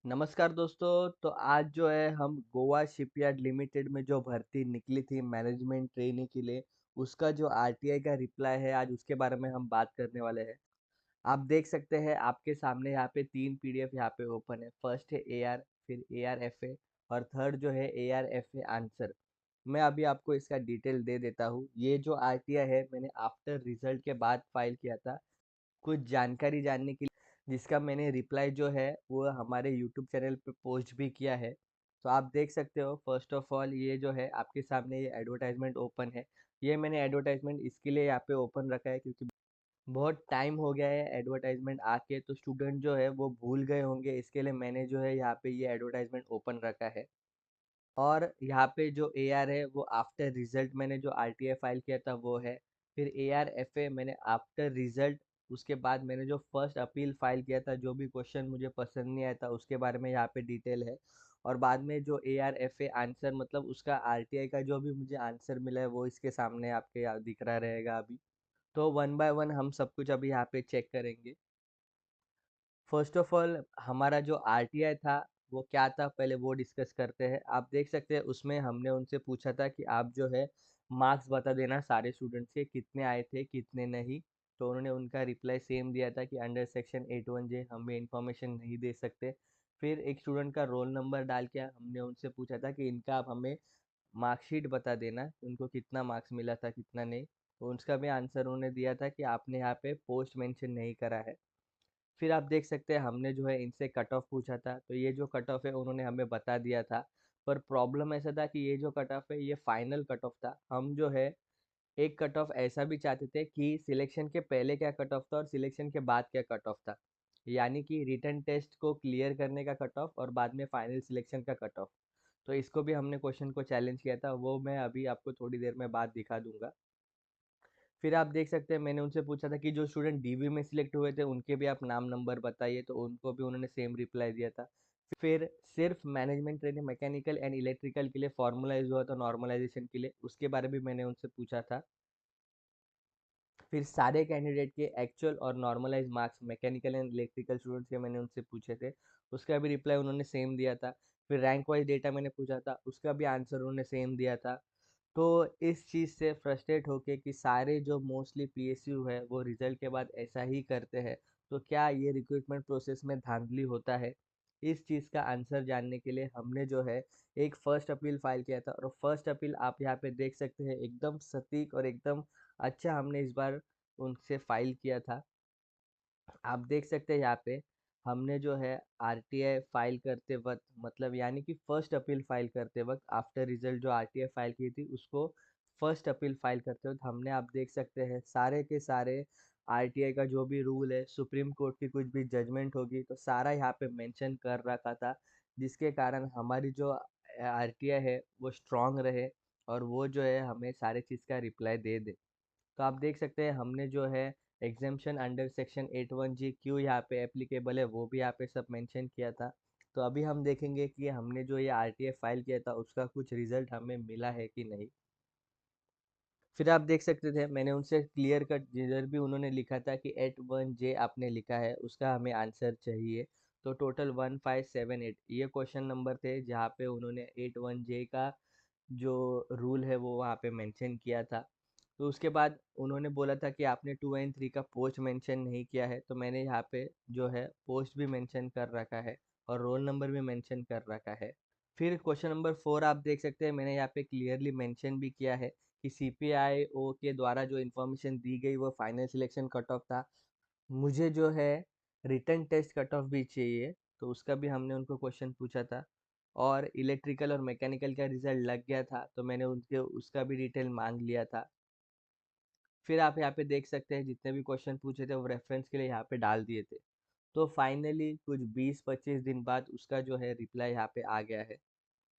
नमस्कार दोस्तों। तो आज जो है हम गोवा शिपयार्ड लिमिटेड में जो भर्ती निकली थी मैनेजमेंट ट्रेनी के लिए, उसका जो आरटीआई का रिप्लाई है, आज उसके बारे में हम बात करने वाले हैं। आप देख सकते हैं आपके सामने यहाँ पे 3 पीडीएफ यहाँ पे ओपन है। फर्स्ट है एआर, फिर एआरएफए और थर्ड जो है एआरएफए आंसर। मैं अभी आपको इसका डिटेल दे देता हूँ। ये जो आरटीआई है मैंने आफ्टर रिजल्ट के बाद फाइल किया था, कुछ जानकारी जानने के लिए, जिसका मैंने रिप्लाई जो है वो हमारे यूट्यूब चैनल पे पोस्ट भी किया है। तो आप देख सकते हो। फर्स्ट ऑफ ऑल ये जो है आपके सामने ये एडवर्टाइजमेंट ओपन है। ये मैंने एडवर्टाइजमेंट इसके लिए यहाँ पे ओपन रखा है क्योंकि बहुत टाइम हो गया है एडवर्टाइजमेंट आके, तो स्टूडेंट जो है वो भूल गए होंगे, इसके लिए मैंने जो है यहाँ पे ये एडवर्टाइजमेंट ओपन रखा है। और यहाँ पे जो ए आर है वो आफ्टर रिजल्ट मैंने जो आर टी आई फाइल किया था वो है। फिर ए आर एफ ए मैंने आफ्टर रिजल्ट, उसके बाद मैंने जो फर्स्ट अपील फाइल किया था, जो भी क्वेश्चन मुझे पसंद नहीं आया था उसके बारे में यहाँ पे डिटेल है। और बाद में जो A R F A answer, मतलब उसका आर टी आई का जो भी मुझे आंसर मिला है वो इसके सामने आपके यहाँ दिख रहा रहेगा अभी। तो वन बाय वन हम सब कुछ अभी यहाँ पे चेक करेंगे। फर्स्ट ऑफ ऑल हमारा जो आरटीआई था वो क्या था, पहले वो डिस्कस करते हैं। आप देख सकते हैं उसमें हमने उनसे पूछा था कि आप जो है मार्क्स बता देना सारे स्टूडेंट्स के, कितने आए थे कितने नहीं। तो उन्होंने उनका रिप्लाई सेम दिया था कि अंडर सेक्शन 81J हमें इंफॉर्मेशन नहीं दे सकते। फिर एक स्टूडेंट का रोल नंबर डाल के हमने उनसे पूछा था कि इनका आप हमें मार्कशीट बता देना, उनको कितना मार्क्स मिला था कितना नहीं। तो उसका भी आंसर उन्होंने दिया था कि आपने यहाँ पे पोस्ट मेंशन नहीं करा है। फिर आप देख सकते हैं हमने जो है इनसे कट ऑफ पूछा था, तो ये जो कट ऑफ है उन्होंने हमें बता दिया था। पर प्रॉब्लम ऐसा था कि ये जो कट ऑफ है ये फाइनल कट ऑफ था। हम जो है एक कट ऑफ ऐसा भी चाहते थे कि सिलेक्शन के पहले क्या कट ऑफ था और सिलेक्शन के बाद क्या कट ऑफ था, यानी कि रिटन टेस्ट को क्लियर करने का कट ऑफ और बाद में फाइनल सिलेक्शन का कट ऑफ। तो इसको भी हमने क्वेश्चन को चैलेंज किया था, वो मैं अभी आपको थोड़ी देर में बाद दिखा दूंगा। फिर आप देख सकते हैं मैंने उनसे पूछा था कि जो स्टूडेंट डीवी में सिलेक्ट हुए थे उनके भी आप नाम नंबर बताइए, तो उनको भी उन्होंने सेम रिप्लाई दिया था। फिर सिर्फ management training mechanical and electrical के लिए फॉर्मूलाइज हुआ था नॉर्मलाइजेशन के लिए, उसके बारे में मैंने उनसे पूछा था। फिर सारे कैंडिडेट के एक्चुअल और normalize marks mechanical and electrical students के मैंने उनसे पूछे थे, उसका भी रिप्लाई उन्होंने सेम दिया था। फिर रैंक वाइज डेटा मैंने पूछा था, उसका भी आंसर उन्होंने सेम दिया था। तो इस चीज़ से फ्रस्ट्रेट होके कि सारे जो मोस्टली पीएसयू है वो रिजल्ट के बाद ऐसा ही करते हैं, तो क्या ये रिक्रूटमेंट प्रोसेस में धांधली होता है, इस चीज़ का आंसर जानने के लिए हमने जो है एक फर्स्ट अपील फाइल किया था। और फर्स्ट अपील आप यहाँ पे देख सकते हैं एकदम सटीक और एकदम अच्छा हमने इस बार उनसे फाइल किया था। आप देख सकते हैं यहाँ पे हमने जो है आरटीआई फाइल करते वक्त, मतलब यानी कि फर्स्ट अपील फाइल करते वक्त, आफ्टर रिजल्ट जो आरटीआई फाइल की थी उसको फर्स्ट अपील फाइल करते वक्त हमने, आप देख सकते हैं सारे के सारे आरटीआई का जो भी रूल है, सुप्रीम कोर्ट की कुछ भी जजमेंट होगी तो सारा यहाँ पे मेंशन कर रखा था, जिसके कारण हमारी जो आरटीआई है वो स्ट्रांग रहे और वो जो है हमें सारे चीज़ का रिप्लाई दे दे। तो आप देख सकते हैं हमने जो है एग्जामेशन अंडर सेक्शन 81G क्यों यहाँ पे एप्लीकेबल है वो भी यहाँ पे सब मेंशन किया था। तो अभी हम देखेंगे कि हमने जो ये आरटीआई फाइल किया था उसका कुछ रिजल्ट हमें मिला है कि नहीं। फिर आप देख सकते थे मैंने उनसे क्लियर कट जिधर भी उन्होंने लिखा था कि 81J आपने लिखा है उसका हमें आंसर चाहिए। तो टोटल 1578 ये क्वेश्चन नंबर थे जहाँ पे उन्होंने 81J का जो रूल है वो वहाँ पे मेंशन किया था। तो उसके बाद उन्होंने बोला था कि आपने 2 एंड 3 का पोस्ट मेंशन नहीं किया है, तो मैंने यहाँ पे जो है पोस्ट भी मेंशन कर रखा है और रोल नंबर भी मेंशन कर रखा है। फिर क्वेश्चन नंबर 4 आप देख सकते हैं मैंने यहाँ पे क्लियरली मेंशन भी किया है कि सीपीआईओ के द्वारा जो इन्फॉर्मेशन दी गई वो फाइनल सिलेक्शन कट ऑफ था। मुझे जो है रिटन टेस्ट कट ऑफ भी चाहिए, तो उसका भी हमने उनको क्वेश्चन पूछा था। और इलेक्ट्रिकल और मैकेनिकल का रिजल्ट लग गया था तो मैंने उनके उसका भी डिटेल मांग लिया था। फिर आप यहाँ पे देख सकते हैं जितने भी क्वेश्चन पूछे थे वो रेफरेंस के लिए यहाँ पे डाल दिए थे। तो फाइनली कुछ 20-25 दिन बाद उसका जो है रिप्लाई यहाँ पे आ गया है।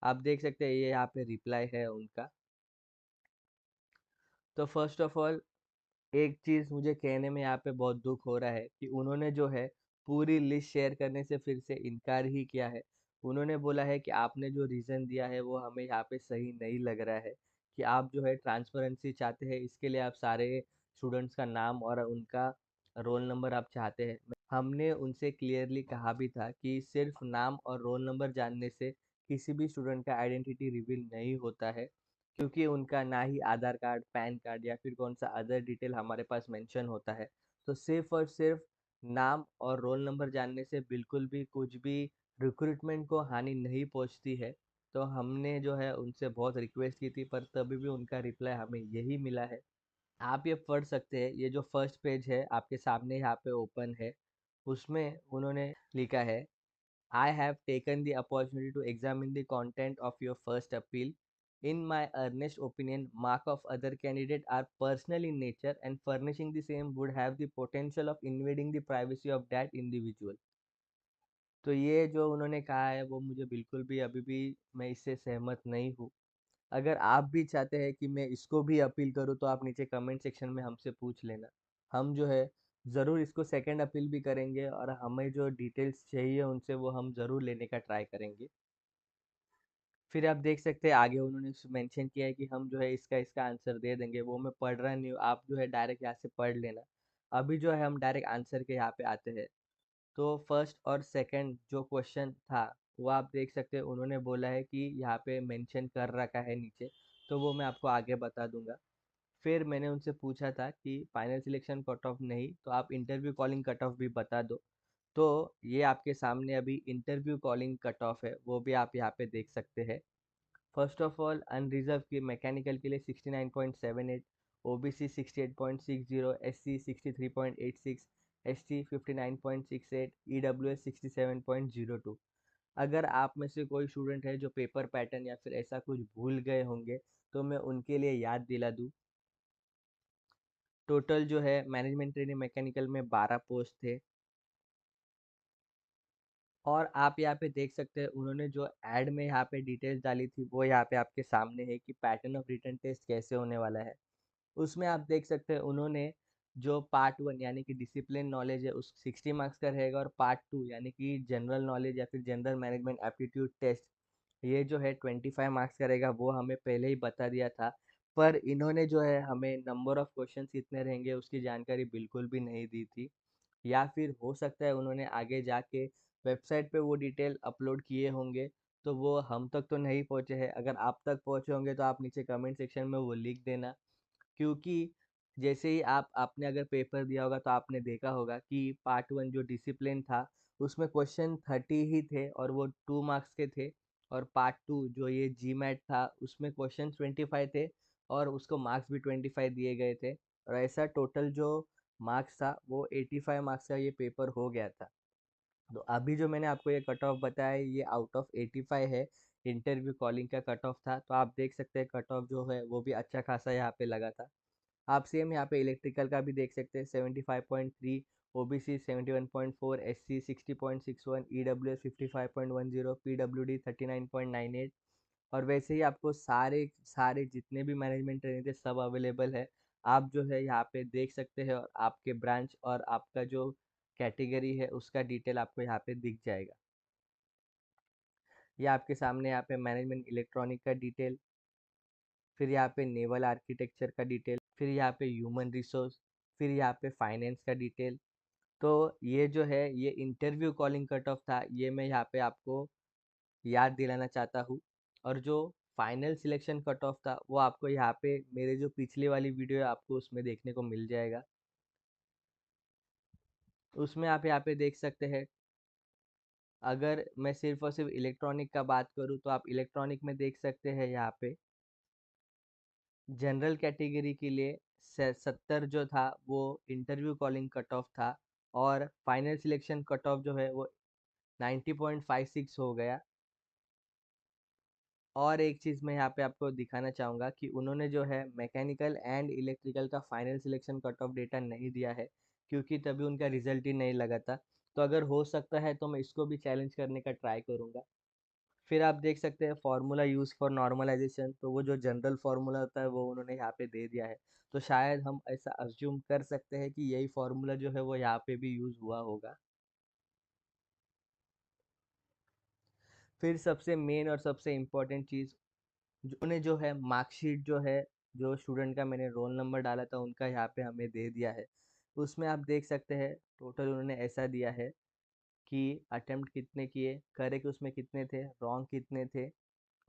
आप देख सकते हैं ये यहाँ पे रिप्लाई है उनका। तो फर्स्ट ऑफ ऑल एक चीज़ मुझे कहने में यहाँ पे बहुत दुख हो रहा है कि उन्होंने जो है पूरी लिस्ट शेयर करने से फिर से इनकार ही किया है। उन्होंने बोला है कि आपने जो रीज़न दिया है वो हमें यहाँ पे सही नहीं लग रहा है, कि आप जो है ट्रांसपेरेंसी चाहते हैं, इसके लिए आप सारे स्टूडेंट्स का नाम और उनका रोल नंबर आप चाहते हैं। हमने उनसे क्लियरली कहा भी था कि सिर्फ नाम और रोल नंबर जानने से किसी भी स्टूडेंट का आइडेंटिटी रिवील नहीं होता है, क्योंकि उनका ना ही आधार कार्ड, पैन कार्ड या फिर कौन सा अदर डिटेल हमारे पास मेंशन होता है। तो सिर्फ और सिर्फ नाम और रोल नंबर जानने से बिल्कुल भी कुछ भी रिक्रूटमेंट को हानि नहीं पहुंचती है। तो हमने जो है उनसे बहुत रिक्वेस्ट की थी, पर तभी भी उनका रिप्लाई हमें यही मिला है। आप ये पढ़ सकते हैं, ये जो फर्स्ट पेज है आपके सामने यहाँ पे ओपन है, उसमें उन्होंने लिखा है, I have taken the opportunity to examine the content of your first appeal. In my earnest opinion, mark of other candidate are personal in nature and furnishing the same would have the potential of invading the privacy of that individual. तो ये जो उन्होंने कहा है वो मुझे बिल्कुल भी अभी भी मैं इससे सहमत नहीं हूँ। अगर आप भी चाहते हैं कि मैं इसको भी अपील करूँ तो आप नीचे कमेंट सेक्शन में हमसे पूछ लेना। हम जो है ज़रूर इसको सेकंड अपील भी करेंगे और हमें जो डिटेल्स चाहिए उनसे वो हम ज़रूर लेने का ट्राई करेंगे। फिर आप देख सकते हैं आगे उन्होंने मेंशन किया है कि हम जो है इसका इसका आंसर दे देंगे, वो मैं पढ़ रहा नहीं हूँ, आप जो है डायरेक्ट यहाँ से पढ़ लेना। अभी जो है हम डायरेक्ट आंसर के यहाँ पे आते हैं। तो फर्स्ट और सेकंड जो क्वेश्चन था वो आप देख सकते हैं, उन्होंने बोला है कि यहाँ पे मेंशन कर रखा है नीचे, तो वो मैं आपको आगे बता दूंगा। फिर मैंने उनसे पूछा था कि फाइनल सिलेक्शन कट ऑफ नहीं तो आप इंटरव्यू कॉलिंग कट ऑफ भी बता दो। तो ये आपके सामने अभी इंटरव्यू कॉलिंग कट ऑफ है, वो भी आप यहाँ पे देख सकते हैं। फर्स्ट ऑफ ऑल अनरिजर्व की मैकेनिकल के लिए 69.78, ओबीसी 68.60, एससी 63.86, एसटी 59.68, ईडब्ल्यूएस 67.02। अगर आप में से कोई स्टूडेंट है जो पेपर पैटर्न या फिर ऐसा कुछ भूल गए होंगे तो मैं उनके लिए याद दिला दूँ। टोटल जो है मैनेजमेंट ट्रेनिंग मैकेनिकल में 12 पोस्ट थे। और आप यहाँ पे देख सकते हैं उन्होंने जो एड में यहाँ पे डिटेल्स डाली थी वो यहाँ पे आपके सामने है कि पैटर्न ऑफ रिटन टेस्ट कैसे होने वाला है। उसमें आप देख सकते हैं उन्होंने जो पार्ट 1 यानी कि डिसिप्लिन नॉलेज है उस 60 मार्क्स का रहेगा, और पार्ट 2 यानी कि जनरल नॉलेज या फिर जनरल मैनेजमेंट एप्टीट्यूड टेस्ट ये जो है 25 मार्क्स का रहेगा, वो हमें पहले ही बता दिया था। पर इन्होंने जो है हमें नंबर ऑफ क्वेश्चंस कितने रहेंगे उसकी जानकारी बिल्कुल भी नहीं दी थी, या फिर हो सकता है उन्होंने आगे जाके वेबसाइट पे वो डिटेल अपलोड किए होंगे, तो वो हम तक तो नहीं पहुंचे हैं। अगर आप तक पहुंचे होंगे तो आप नीचे कमेंट सेक्शन में वो लिख देना, क्योंकि जैसे ही आपने अगर पेपर दिया होगा तो आपने देखा होगा कि पार्ट 1 जो डिसिप्लिन था उसमें क्वेश्चन 30 ही थे और वो 2 मार्क्स के थे, और पार्ट 2 जो ये जी मैट था उसमें क्वेश्चन 25 थे और उसको मार्क्स भी 25 दिए गए थे, और ऐसा टोटल जो मार्क्स था वो 85 मार्क्स का ये पेपर हो गया था। तो अभी जो मैंने आपको ये कट ऑफ बताया है ये आउट ऑफ 85 है, इंटरव्यू कॉलिंग का कट ऑफ था। तो आप देख सकते हैं कट ऑफ जो है वो भी अच्छा खासा यहाँ पे लगा था। आप सेम यहाँ पे इलेक्ट्रिकल का भी देख सकते हैं, 75.3, ओबीसी 71.4, एससी 60.61, ईडब्ल्यूएस 55.10, पीडब्ल्यूडी 39.98। और वैसे ही आपको सारे सारे जितने भी मैनेजमेंट ट्रेनिंग थे सब अवेलेबल है। आप जो है यहाँ पे देख सकते हैं, और आपके ब्रांच और आपका जो कैटेगरी है उसका डिटेल आपको यहाँ पे दिख जाएगा। ये आपके सामने यहाँ पे मैनेजमेंट इलेक्ट्रॉनिक का डिटेल, फिर यहाँ पे नेवल आर्किटेक्चर का डिटेल, फिर यहाँ पे ह्यूमन रिसोर्स, फिर यहाँ पे फाइनेंस का डिटेल। तो ये जो है ये इंटरव्यू कॉलिंग कट ऑफ था, ये मैं यहाँ पे आपको याद दिलाना चाहता हूँ। और जो फाइनल सिलेक्शन कट ऑफ था वो आपको यहाँ पे मेरे जो पिछली वाली वीडियो है आपको उसमें देखने को मिल जाएगा। उसमें आप यहाँ पे देख सकते हैं, अगर मैं सिर्फ और सिर्फ इलेक्ट्रॉनिक का बात करूँ तो आप इलेक्ट्रॉनिक में देख सकते हैं यहाँ पे जनरल कैटेगरी के लिए 70 जो था वो इंटरव्यू कॉलिंग कट ऑफ था, और फाइनल सिलेक्शन कट ऑफ जो है वो 90.56 हो गया। और एक चीज़ मैं यहाँ पे आपको दिखाना चाहूँगा कि उन्होंने जो है मैकेनिकल एंड इलेक्ट्रिकल का final selection cut off data नहीं दिया है, क्योंकि तभी उनका रिजल्ट ही नहीं लगा था। तो अगर हो सकता है तो मैं इसको भी चैलेंज करने का ट्राई करूँगा। फिर आप देख सकते हैं फार्मूला यूज़ फॉर नॉर्मलाइजेशन, तो वो जो जनरल फार्मूला होता है वो उन्होंने यहाँ पे दे दिया है। तो शायद हम ऐसा अज्यूम कर सकते हैं कि यही फार्मूला जो है वो यहाँ पे भी यूज़ हुआ होगा। फिर सबसे मेन और सबसे इम्पोर्टेंट चीज़, उन्होंने जो है मार्कशीट जो है, जो स्टूडेंट का मैंने रोल नंबर डाला था उनका यहाँ पे हमें दे दिया है। उसमें आप देख सकते हैं टोटल उन्होंने ऐसा दिया है कि अटेम्प्ट कितने किए, करेक्ट उसमें कितने थे, रॉन्ग कितने थे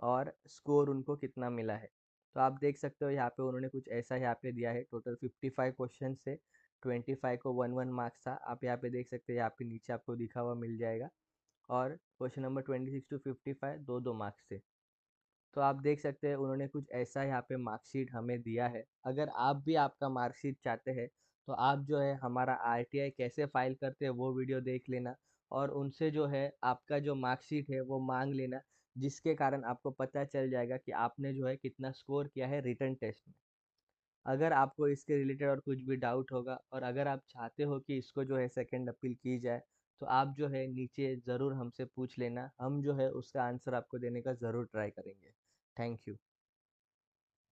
और स्कोर उनको कितना मिला है। तो आप देख सकते हो यहाँ पे उन्होंने कुछ ऐसा यहाँ पे दिया है, टोटल 55 क्वेश्चन से 25 को 1 1 मार्क्स था। आप यहाँ पे देख सकते हैं, यहाँ पे नीचे आपको दिखा हुआ मिल जाएगा। और क्वेश्चन नंबर 26 टू 55 दो दो मार्क्स थे। तो आप देख सकते हैं उन्होंने कुछ ऐसा यहाँ पे मार्कशीट हमें दिया है। अगर आप भी आपका मार्कशीट चाहते हैं तो आप जो है हमारा आरटीआई कैसे फाइल करते हैं वो वीडियो देख लेना, और उनसे जो है आपका जो मार्कशीट है वो मांग लेना, जिसके कारण आपको पता चल जाएगा कि आपने जो है कितना स्कोर किया है रिटन टेस्ट में। अगर आपको इसके रिलेटेड और कुछ भी डाउट होगा, और अगर आप चाहते हो कि इसको जो है सेकंड अपील की जाए, तो आप जो है नीचे ज़रूर हमसे पूछ लेना, हम जो है उसका आंसर आपको देने का ज़रूर ट्राई करेंगे। Thank you.